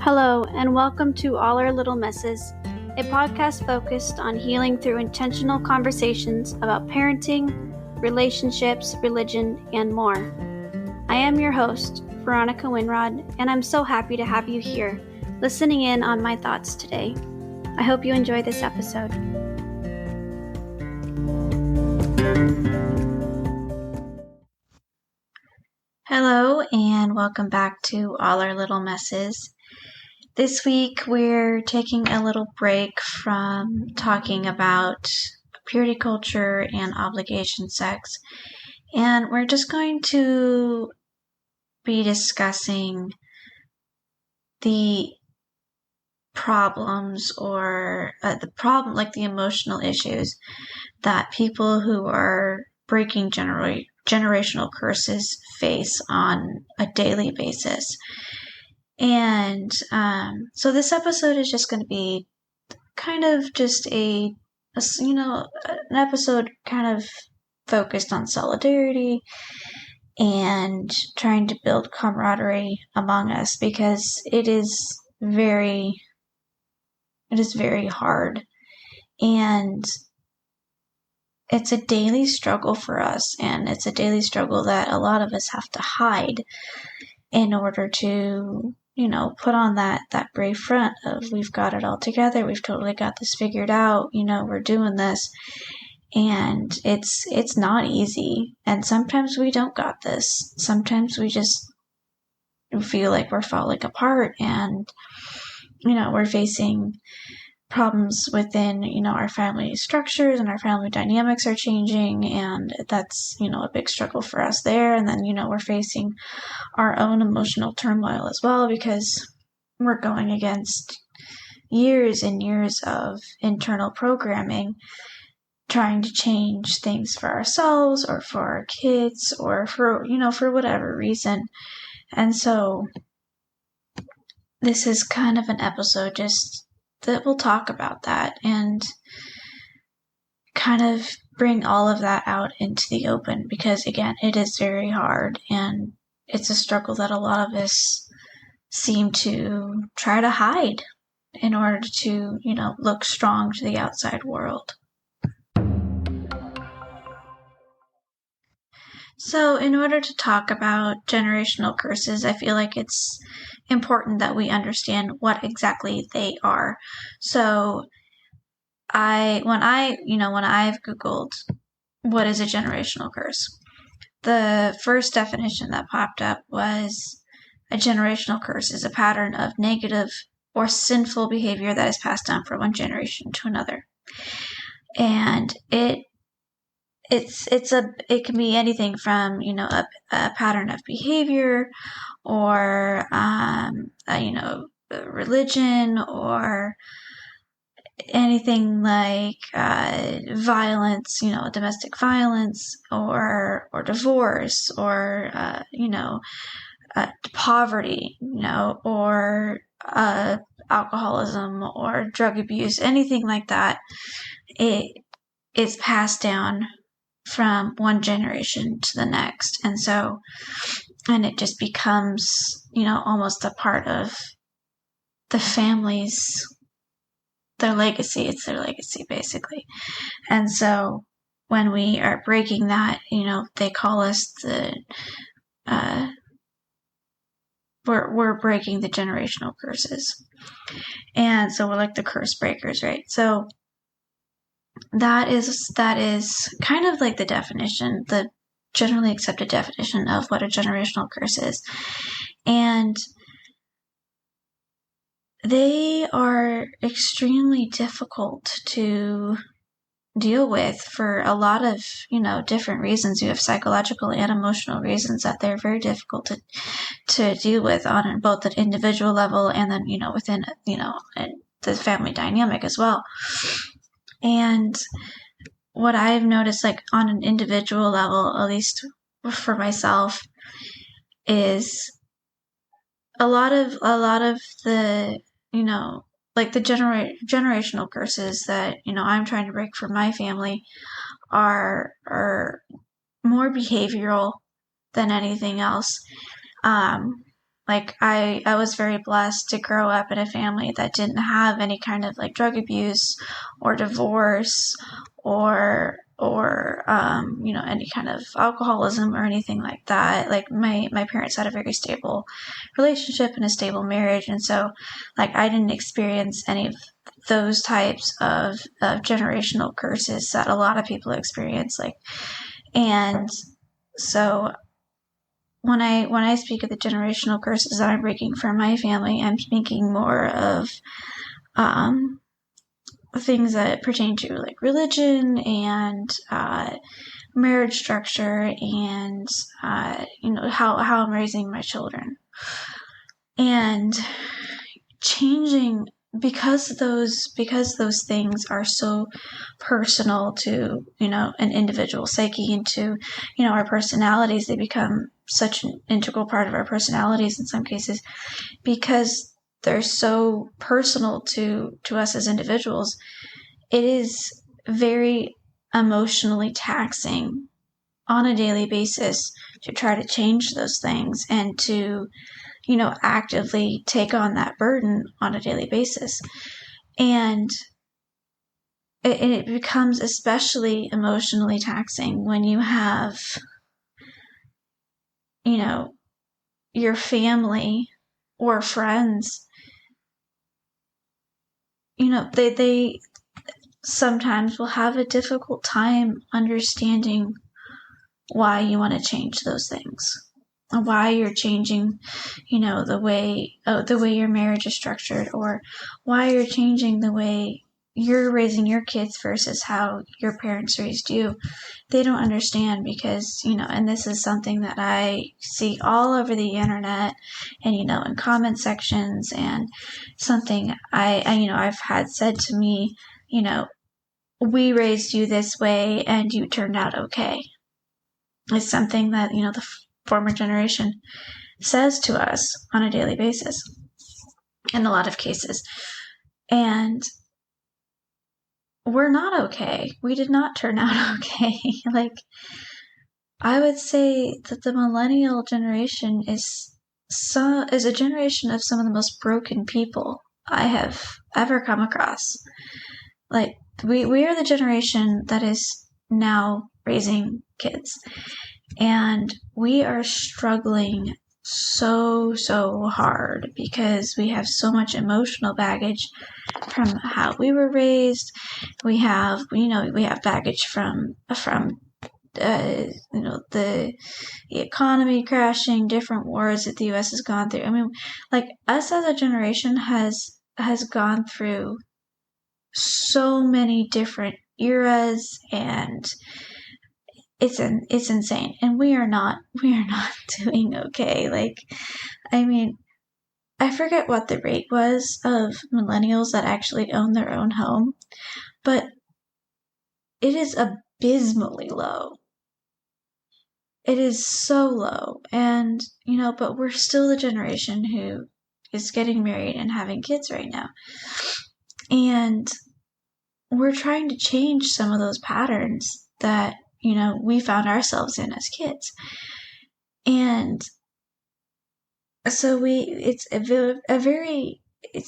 Hello, and welcome to All Our Little Messes, a podcast focused on healing through intentional conversations about parenting, relationships, religion, and more. I am your host, Veronica Winrod, and I'm so happy to have you here, listening in on my thoughts today. I hope you enjoy this episode. Hello, and welcome back to All Our Little Messes. This week, we're taking a little break from talking about purity culture and obligation sex, and we're just going to be discussing the problems or the emotional issues that people who are breaking generational curses face on a daily basis. And so this episode is just going to be kind of just an episode kind of focused on solidarity and trying to build camaraderie among us, because it is very hard, and it's a daily struggle for us, and it's a daily struggle that a lot of us have to hide in order to put on that brave front of, we've got it all together, we've totally got this figured out, we're doing this. And it's not easy. And sometimes we don't got this. Sometimes we just feel like we're falling apart, and, we're facing problems within, our family structures, and our family dynamics are changing, and that's, a big struggle for us there. And then, we're facing our own emotional turmoil as well, because we're going against years and years of internal programming, trying to change things for ourselves or for our kids or for whatever reason. And so this is kind of an episode just that we'll talk about that and kind of bring all of that out into the open, because again, it is very hard, and it's a struggle that a lot of us seem to try to hide in order to, look strong to the outside world. So in order to talk about generational curses, I feel like it's important that we understand what exactly they are. So when I've Googled what is a generational curse, the first definition that popped up was, a generational curse is a pattern of negative or sinful behavior that is passed down from one generation to another. And it can be anything from, a pattern of behavior, or, religion, or anything like violence, domestic violence, or divorce, or poverty, or alcoholism or drug abuse, anything like that. It is passed down from one generation to the next, and it just becomes, almost a part of the family's, their legacy. It's their legacy, basically. And so when we are breaking that, they call us we're breaking the generational curses. And so we're like the curse breakers, right? So that is kind of like the definition, the generally accepted definition of what a generational curse is. And they are extremely difficult to deal with for a lot of, different reasons. You have psychological and emotional reasons that they're very difficult to deal with on both an individual level and then, within, the family dynamic as well. And what I've noticed, like on an individual level, at least for myself, is a lot of the, like the generational curses that, I'm trying to break for my family are more behavioral than anything else. like I was very blessed to grow up in a family that didn't have any kind of like drug abuse or divorce or any kind of alcoholism or anything like that. Like my parents had a very stable relationship and a stable marriage, and so like I didn't experience any of those types of generational curses that a lot of people experience. And so when I speak of the generational curses that I'm breaking from my family, I'm speaking more of things that pertain to like religion and marriage structure and how I'm raising my children, and changing because those things are so personal to an individual psyche and to our personalities. They become such an integral part of our personalities in some cases because they're so personal to us as individuals. It is very emotionally taxing on a daily basis to try to change those things and to actively take on that burden on a daily basis. And it becomes especially emotionally taxing when you have, your family or friends, they sometimes will have a difficult time understanding why you want to change those things, why you're changing, the way your marriage is structured, or why you're changing the way you're raising your kids versus how your parents raised you. They don't understand because, and this is something that I see all over the internet and, in comment sections, and something I've had said to me, we raised you this way and you turned out okay. It's something that, the former generation says to us on a daily basis in a lot of cases. And we're not okay. We did not turn out okay. Like, I would say that the millennial generation is a generation of some of the most broken people I have ever come across. Like, we are the generation that is now raising kids. And we are struggling so hard because we have so much emotional baggage from how we were raised. We have baggage from the economy crashing, different wars that the U.S. has gone through. I mean, like, us as a generation has gone through so many different eras, and it's insane, and we are not doing okay. Like, I mean, I forget what the rate was of millennials that actually own their own home, but it is abysmally low. It is so low, and but we're still the generation who is getting married and having kids right now, and we're trying to change some of those patterns that we found ourselves in as kids. And so it's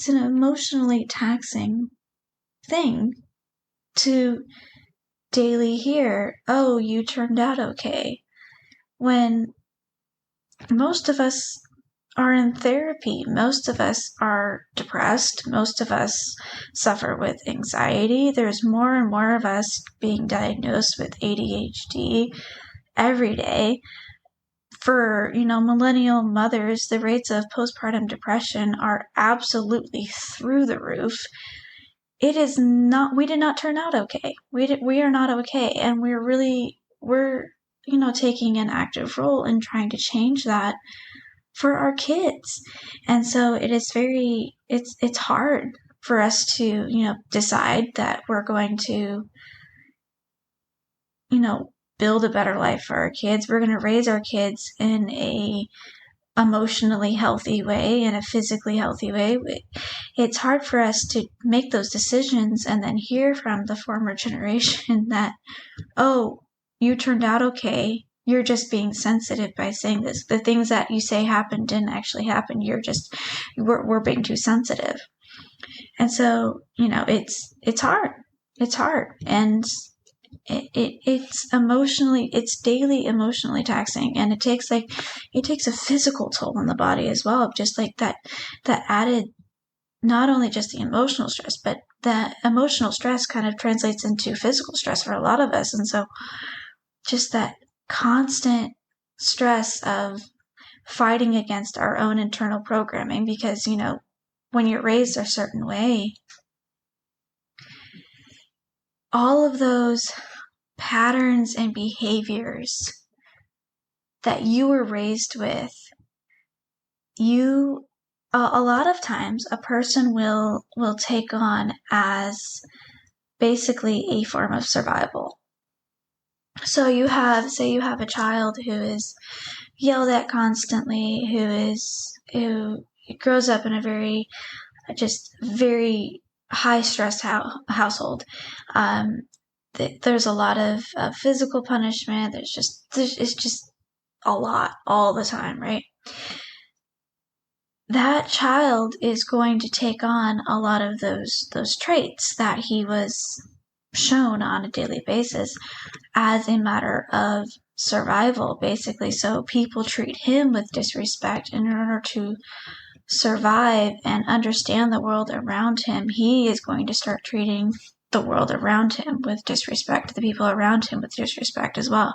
an emotionally taxing thing to daily hear, oh, you turned out okay, when most of us are in therapy. Most of us are depressed. Most of us suffer with anxiety. There's more and more of us being diagnosed with ADHD every day. For, millennial mothers, the rates of postpartum depression are absolutely through the roof. We did not turn out okay. We are not okay. And we're taking an active role in trying to change that for our kids. And so it is it's hard for us to, decide that we're going to, build a better life for our kids. We're going to raise our kids in a emotionally healthy way, in a physically healthy way. It's hard for us to make those decisions and then hear from the former generation that, oh, you turned out okay, You're just being sensitive by saying this. The things that you say happened didn't actually happen. We're being too sensitive. And so, it's hard. It's hard. And it's daily emotionally taxing, and it takes a physical toll on the body as well. Just like that added, not only just the emotional stress, but the emotional stress kind of translates into physical stress for a lot of us. And so just that constant stress of fighting against our own internal programming, because, when you're raised a certain way, all of those patterns and behaviors that you were raised with, a lot of times a person will take on as basically a form of survival. So you have a child who is yelled at constantly, who grows up in a very high stress household. There's a lot of physical punishment. It's just a lot all the time, right? That child is going to take on a lot of those traits that he was shown on a daily basis as a matter of survival, basically. So people treat him with disrespect in order to survive and understand the world around him. He is going to start treating the world around him with disrespect, the people around him with disrespect as well.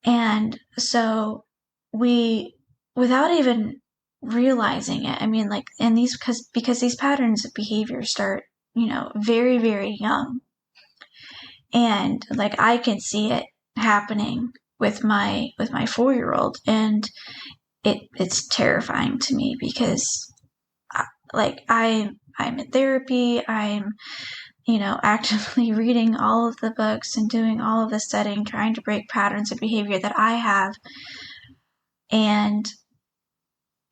And so without even realizing it, and because these patterns of behavior start, very, very young. And I can see it happening with my 4-year-old, and it's terrifying to me, because I'm in therapy. I'm, actively reading all of the books and doing all of the studying, trying to break patterns of behavior that I have. And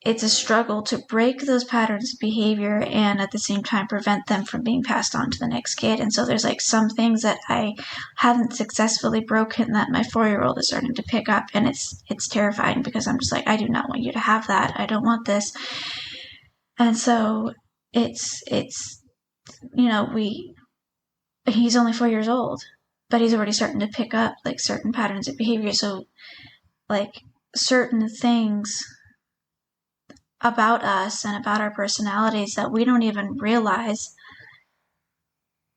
it's a struggle to break those patterns of behavior and at the same time prevent them from being passed on to the next kid. And so there's some things that I haven't successfully broken that my 4-year-old is starting to pick up. And it's terrifying, because I'm just I do not want you to have that. I don't want this. And so it's he's only 4 years old, but he's already starting to pick up certain patterns of behavior. So certain things about us and about our personalities that we don't even realize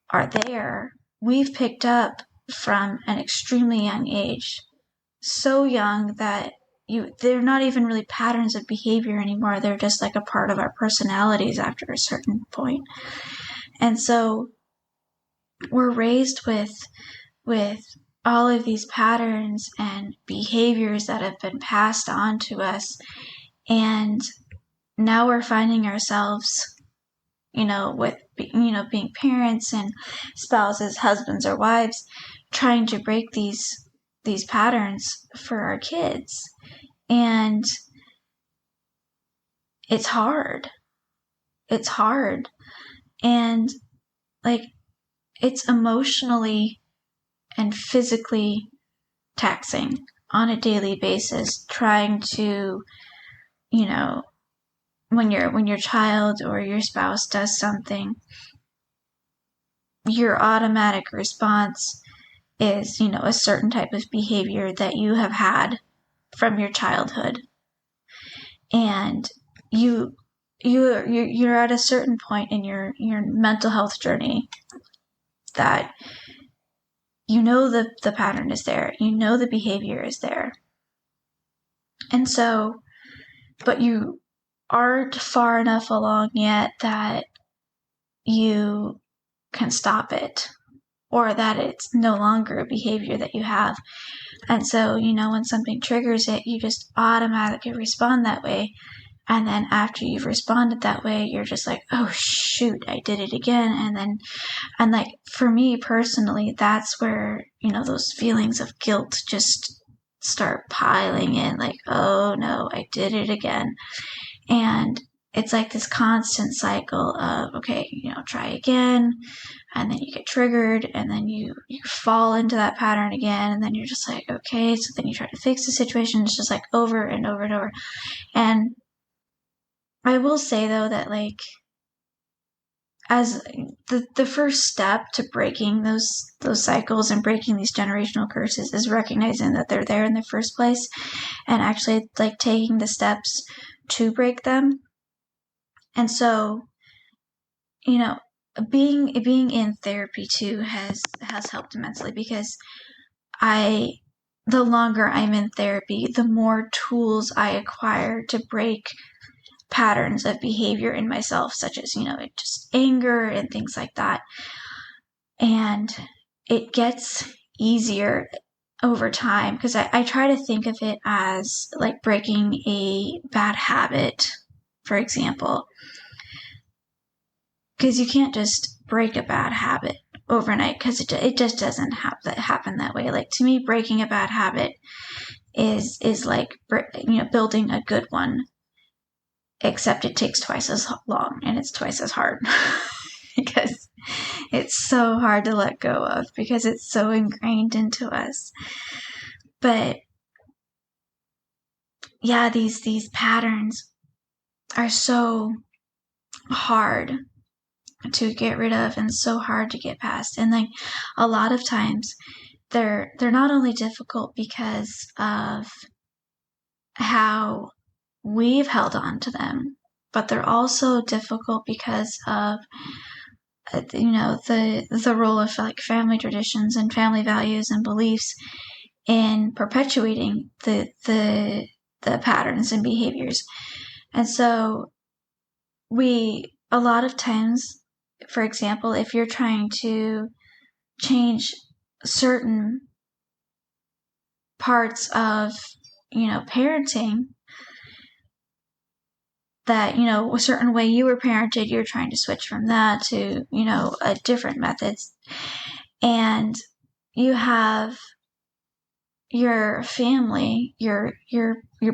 are there, we've picked up from an extremely young age. So young that they're not even really patterns of behavior anymore. They're just a part of our personalities after a certain point. And so we're raised with all of these patterns and behaviors that have been passed on to us. And now we're finding ourselves, with, being parents and spouses, husbands or wives, trying to break these patterns for our kids. And it's hard. It's hard. And it's emotionally and physically taxing on a daily basis, trying to, when your child or your spouse does something, your automatic response is, a certain type of behavior that you have had from your childhood. And you're at a certain point in your mental health journey that the pattern is there, the behavior is there. And so, but you aren't far enough along yet that you can stop it, or that it's no longer a behavior that you have. And so, when something triggers it, you just automatically respond that way. And then after you've responded that way, you're just oh shoot, I did it again. And for me personally, that's where, those feelings of guilt just start piling in, oh no, I did it again. And it's like this constant cycle of, okay, try again, and then you get triggered, and then you fall into that pattern again, and then you're just like, okay, so then you try to fix the situation. It's just like over and over and over. And I will say though that like, as the first step to breaking those cycles and breaking these generational curses is recognizing that they're there in the first place, and actually like taking the steps to break them. And so, being in therapy too has helped immensely, because the longer I'm in therapy, the more tools I acquire to break patterns of behavior in myself, such as, just anger and things like that. And it gets easier over time, because I try to think of it as like breaking a bad habit, for example. Because you can't just break a bad habit overnight, because it just doesn't happen that way. Like, to me, breaking a bad habit is like, building a good one, except it takes twice as long and it's twice as hard because it's so hard to let go of, because it's so ingrained into us. But yeah, these patterns are so hard to get rid of and so hard to get past. And like, a lot of times they're not only difficult because of how we've held on to them, but they're also difficult because of the role of like family traditions and family values and beliefs in perpetuating the patterns and behaviors. And so a lot of times, for example, if you're trying to change certain parts of parenting, that a certain way you were parented, you're trying to switch from that to a different methods, and you have your family, your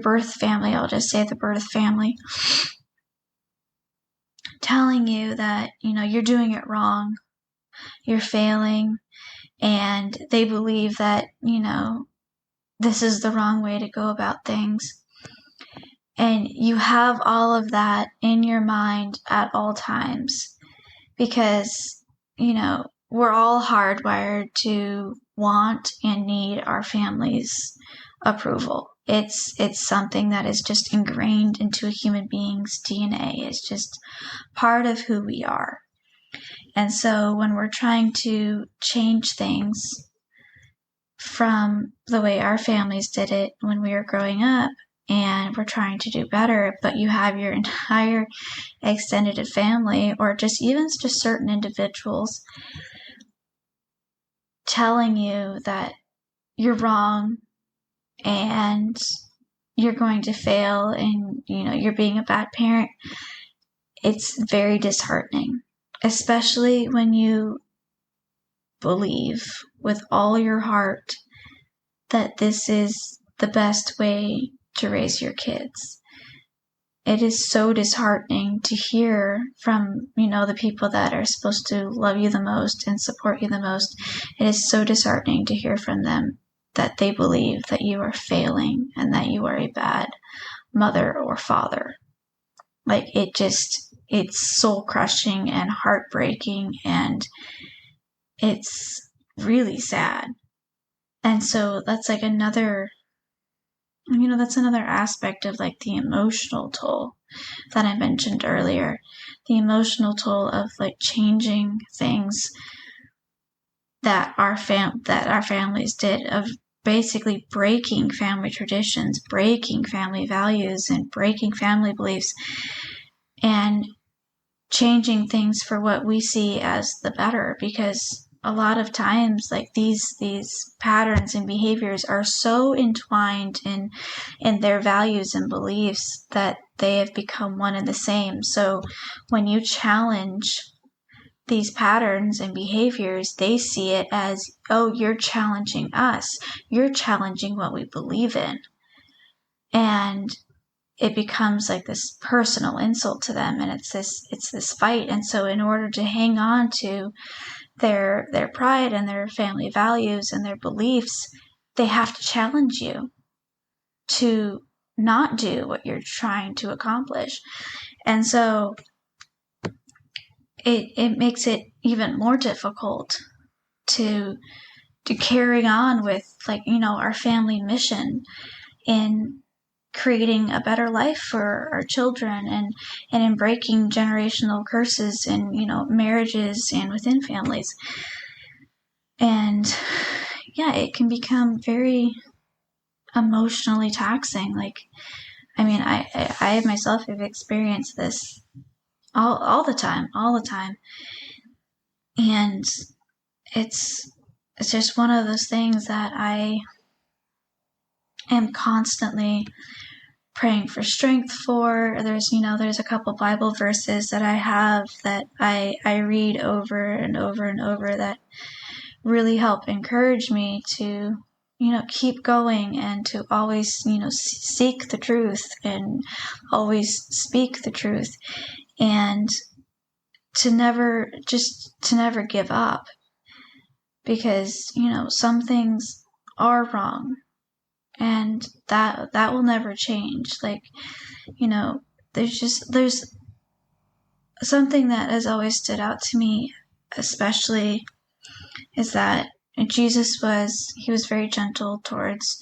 birth family, I'll just say the birth family, telling you that you're doing it wrong, you're failing, and they believe that this is the wrong way to go about things. And you have all of that in your mind at all times, because we're all hardwired to want and need our family's approval. It's something that is just ingrained into a human being's DNA. It's just part of who we are. And so when we're trying to change things from the way our families did it when we were growing up, and we're trying to do better, but you have your entire extended family, or just certain individuals, telling you that you're wrong and you're going to fail and you're being a bad parent, it's very disheartening, especially when you believe with all your heart that this is the best way to raise your kids. It is so disheartening to hear from, the people that are supposed to love you the most and support you the most. It is so disheartening to hear from them that they believe that you are failing and that you are a bad mother or father. Like, it's soul crushing and heartbreaking, and it's really sad. And so that's like another aspect of like the emotional toll that I mentioned earlier. The emotional toll of like changing things that our families did, of basically breaking family traditions, breaking family values, and breaking family beliefs, and changing things for what we see as the better. Because a lot of times, like, these patterns and behaviors are so entwined in their values and beliefs that they have become one and the same. So when you challenge these patterns and behaviors, they see it as, oh, you're challenging us. You're challenging what we believe in. And it becomes like this personal insult to them, and it's this fight. And so in order to hang on to their pride and their family values and their beliefs, they have to challenge you to not do what you're trying to accomplish. And so it makes it even more difficult to carry on with, like, our family mission in creating a better life for our children, and in breaking generational curses in, marriages and within families. And yeah, it can become very emotionally taxing. Like, I mean, I myself have experienced this all the time. And it's just one of those things that I am constantly praying for strength for. There's a couple Bible verses that I have that I read over and over and over that really help encourage me to, keep going, and to always, seek the truth and always speak the truth, and to never give up, because, some things are wrong, and that will never change. Like, there's something that has always stood out to me, especially, is that Jesus was very gentle towards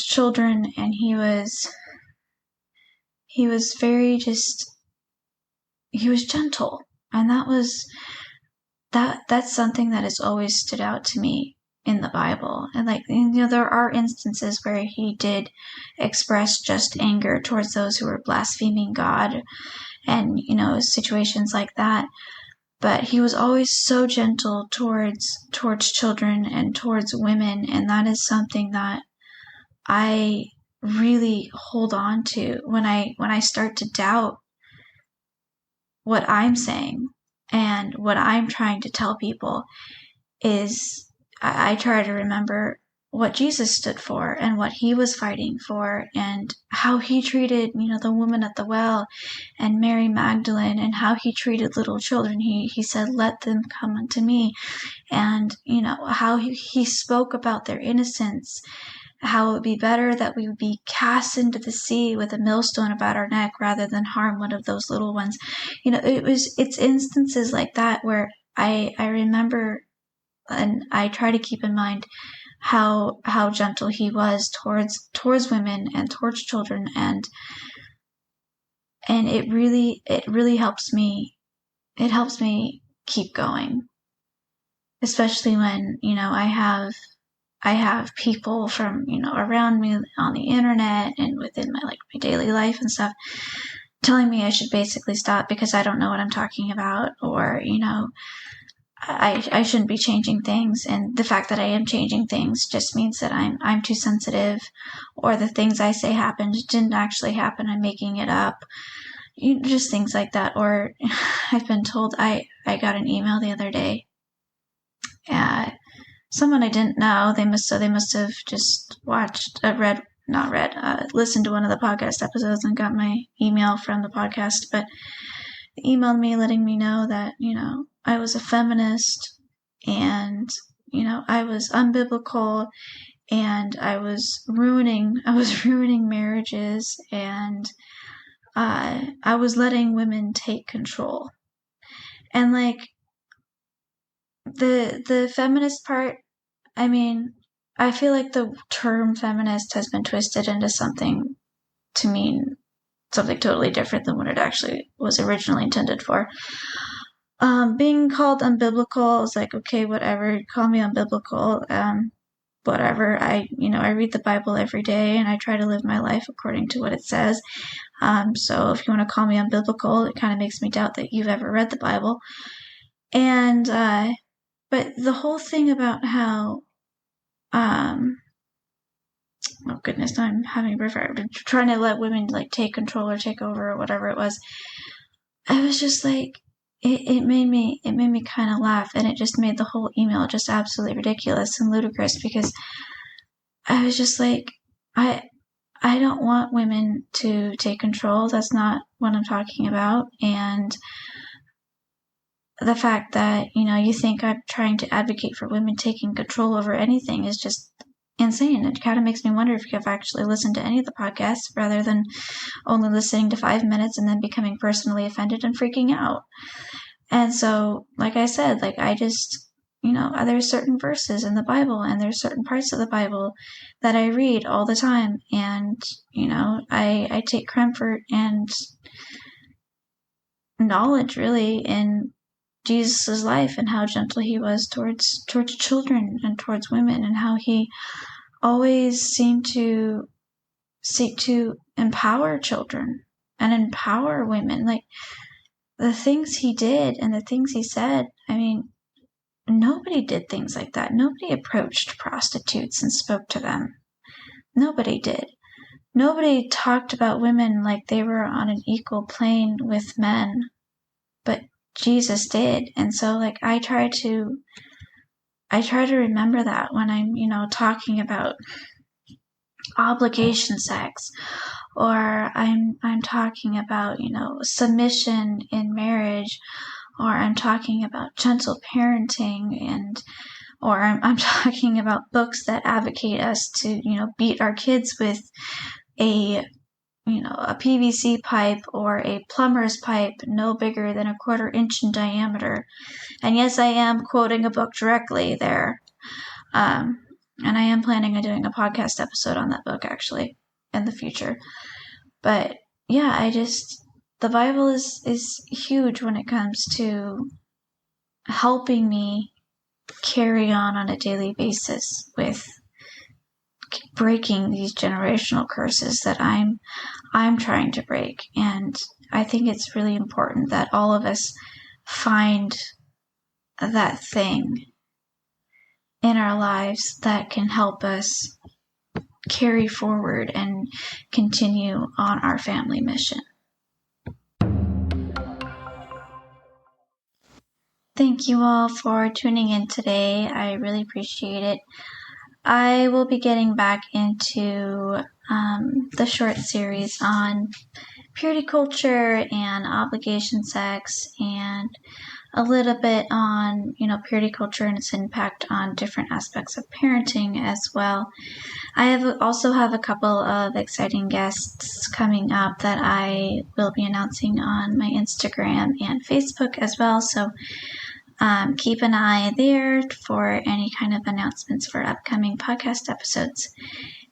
children, and he was very he was gentle, and that's something that has always stood out to me in the Bible. And, like, there are instances where he did express just anger towards those who were blaspheming God, and, situations like that. But he was always so gentle towards children and towards women, and that is something that I really hold on to when I start to doubt what I'm saying and what I'm trying to tell people. Is I try to remember what Jesus stood for and what he was fighting for, and how he treated, the woman at the well and Mary Magdalene, and how he treated little children. He said, "Let them come unto me." And, how he spoke about their innocence, how it would be better that we would be cast into the sea with a millstone about our neck rather than harm one of those little ones. It's instances like that where I remember, and I try to keep in mind how gentle he was towards women and towards children, and it really helps me. It helps me keep going, especially when, I have people from, around me on the internet and within my daily life and stuff, telling me I should basically stop because I don't know what I'm talking about, or, I shouldn't be changing things. And the fact that I am changing things just means that I'm too sensitive, or the things I say didn't actually happen. I'm making it up. Just things like that. Or I've been told, I got an email the other day. Someone I didn't know. They must have just listened to one of the podcast episodes and got my email from the podcast. But they emailed me letting me know that, I was a feminist, and, I was unbiblical, and I was ruining marriages, and I was letting women take control. And, like, the feminist part, I mean, I feel like the term feminist has been twisted into something to mean something totally different than what it actually was originally intended for. Being called unbiblical is like, okay, whatever, call me unbiblical, whatever. I read the Bible every day, and I try to live my life according to what it says. So if you want to call me unbiblical, it kind of makes me doubt that you've ever read the Bible. And, but the whole thing about how, oh goodness, now I'm having a river. Trying to let women take control or take over or whatever it was. I was just like, it made me kind of laugh, and it just made the whole email just absolutely ridiculous and ludicrous, because I was just like, I I don't want women to take control. That's not what I'm talking about. And the fact that, you think I'm trying to advocate for women taking control over anything is just insane. It kind of makes me wonder if you've actually listened to any of the podcasts rather than only listening to 5 minutes and then becoming personally offended and freaking out. And so, like I said, I just, there's certain verses in the Bible and there's certain parts of the Bible that I read all the time. And, I take comfort and knowledge really in Jesus' life and how gentle he was towards children and towards women, and how he always seemed to seek to empower children and empower women. The things he did and the things he said, nobody did things like that. Nobody approached prostitutes and spoke to them. Nobody did. Nobody talked about women like they were on an equal plane with men, but Jesus did. And so I try to remember that when I'm, talking about obligation sex, or I'm talking about, submission in marriage, or I'm talking about gentle parenting, or I'm talking about books that advocate us to, beat our kids with a PVC pipe or a plumber's pipe no bigger than 1/4 inch in diameter. And yes, I am quoting a book directly there. And I am planning on doing a podcast episode on that book actually in the future. But yeah, the Bible is huge when it comes to helping me carry on a daily basis with breaking these generational curses that I'm trying to break. And I think it's really important that all of us find that thing in our lives that can help us carry forward and continue on our family mission. Thank you all for tuning in today. I really appreciate it. I will be getting back into the short series on purity culture and obligation sex, and a little bit on, purity culture and its impact on different aspects of parenting as well. I also have a couple of exciting guests coming up that I will be announcing on my Instagram and Facebook as well. So keep an eye there for any kind of announcements for upcoming podcast episodes.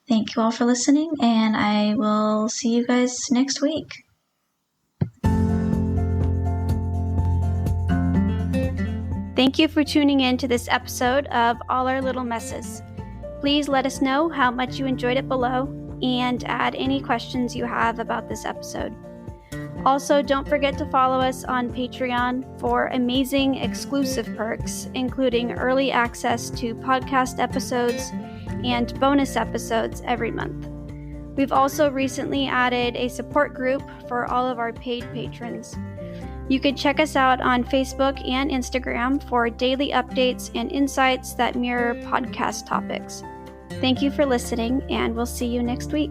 Thank you all for listening, and I will see you guys next week. Thank you for tuning in to this episode of All Our Little Messes. Please let us know how much you enjoyed it below and add any questions you have about this episode. Also, don't forget to follow us on Patreon for amazing exclusive perks, including early access to podcast episodes and bonus episodes every month. We've also recently added a support group for all of our paid patrons. You can check us out on Facebook and Instagram for daily updates and insights that mirror podcast topics. Thank you for listening, and we'll see you next week.